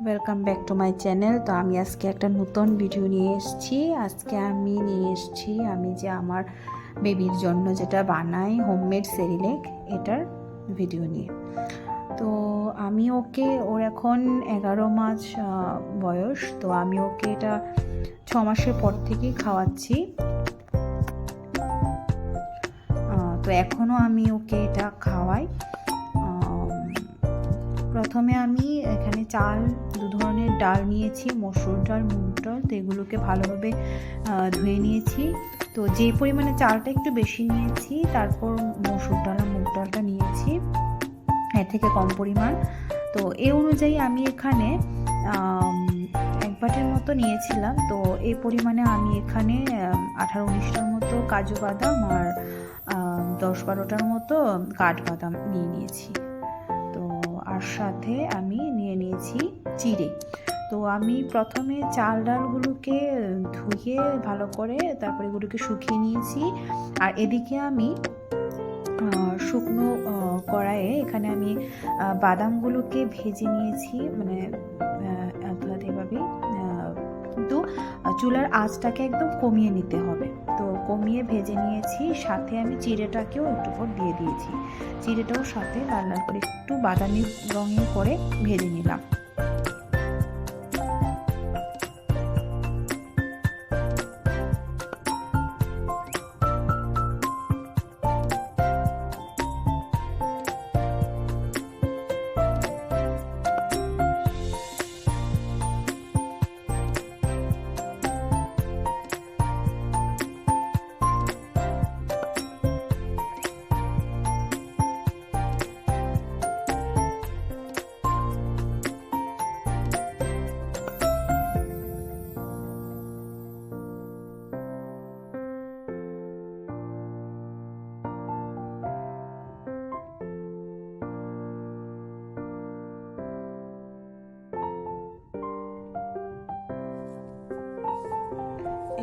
Welcome back to my channel. তো আমি আজকে একটা নতুন ভিডিও নিয়ে এসেছি। আমি যে আমার বেবির জন্য যেটা বানাই হোমমেড সেরিলেক, এটার ভিডিও নিয়ে। তো ওর এখন 11 মাস বয়স। তো আমি ওকে এটা 6 মাসের পর থেকেই খাওয়াচ্ছি। তো এখনও আমি ওকে এটা খাওয়াই। প্রথমে আমি এখানে দু ধরনের ডাল নিয়েছি, মসুর ডাল, মুগ ডাল। তো এগুলোকে ভালোভাবে ধুয়ে নিয়েছি। তো যে পরিমাণে চালটা একটু বেশি নিয়েছি, তারপর মসুর ডাল আর মুগ ডালটা নিয়েছি এর থেকে কম পরিমাণ। তো এই অনুযায়ী আমি এখানে 1 বাটির মতো নিয়েছিলাম। তো এই পরিমাণে আমি এখানে 18-19টার মতো কাজু বাদাম আর 10-12টার মতো কাঠবাদাম নিয়েছি। আর সাথে আমি নিয়ে নিয়েছি চিড়ে। তো আমি প্রথমে চাল ডালগুলোকে ধুয়ে ভালো করে তারপরে এগুলোকে শুকিয়ে নিয়েছি। আর এদিকে আমি শুকনো কড়াইয়ে এখানে আমি বাদামগুলোকে ভেজে নিয়েছি, মানে এভাবে। কিন্তু চুলার আঁচটাকে একদম কমিয়ে নিতে হবে। তো কমিয়ে ভেজে নিয়েছি। সাথে আমি চিড়েটাকেও একটু পর দিয়ে দিয়েছি। চিড়েটাও সাথে লাল লাল করে একটু বাদামি রঙের করে ভেজে নিলাম।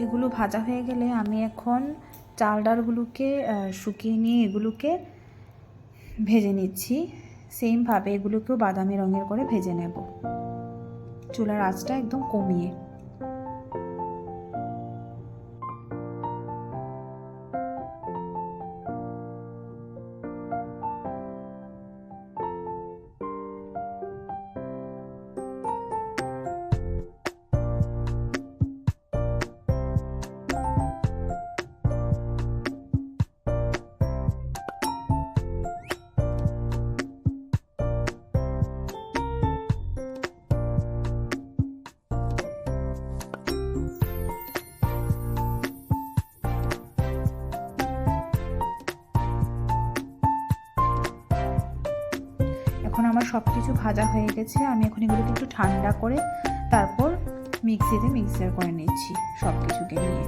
এগুলো ভাজা হয়ে গেলে আমি এখন চাল ডালগুলোকে শুকিয়ে নিয়ে এগুলোকে ভেজে নিচ্ছি। সেমভাবে এগুলোকেও বাদামি রঙের করে ভেজে নেব, চুলার আঁচটা একদম কমিয়ে। এখন আমার সব কিছু ভাজা হয়ে গেছে। আমি এখন এগুলোকে একটু ঠান্ডা করে তারপর মিক্সার করে নিচ্ছি সব কিছুকে নিয়ে।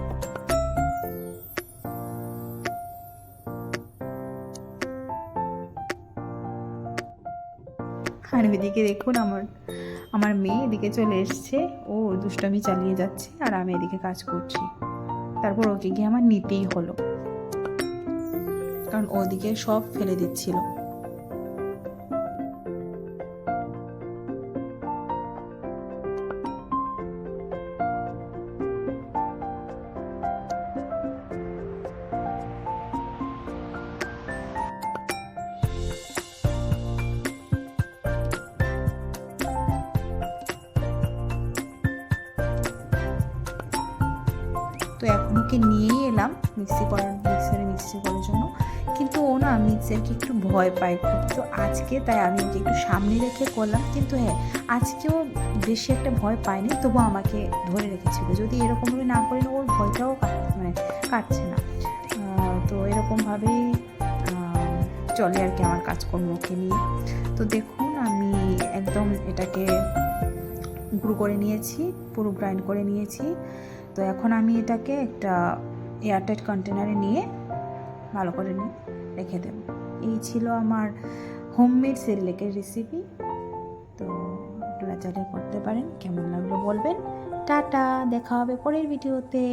আর এদিকে দেখুন আমার মেয়ে এদিকে চলে এসছে। ও দুষ্টামি চালিয়ে যাচ্ছে আর আমি এদিকে কাজ করছি। তারপর ওকে গিয়ে আমার নিতেই হলো, কারণ ওদিকে সব ফেলে দিচ্ছিল। তো এখন ওকে নিয়েই এলাম মিক্সি করার জন্য। কিন্তু ও না মিক্সারকে একটু ভয় পায় খুব। তো আজকে তাই আমি ওকে একটু সামনে রেখে করলাম। কিন্তু হ্যাঁ, আজকেও বেশি একটা ভয় পায়নি, তবু আমাকে ধরে রেখেছিল। যদি এরকমভাবে না করি না, ওর ভয়টাও কাটছে না। তো এরকমভাবেই চলে আর কি আমার কাজকর্ম ওকে নিয়ে। তো দেখুন আমি একদম এটাকে গুঁড়ো করে নিয়েছি, পুরো গ্রাইন্ড করে নিয়েছি। তো এখন আমি এটাকে একটা এয়ারটাইট কন্টেনারে নিয়ে ভালো করে রেখে দেব। এই ছিল আমার হোমমেড সেরিলেকের রেসিপি। তো আপনারা চাইলে করতে পারেন। কেমন লাগলো বলবেন। টাটা, দেখা হবে পরের ভিডিওতে।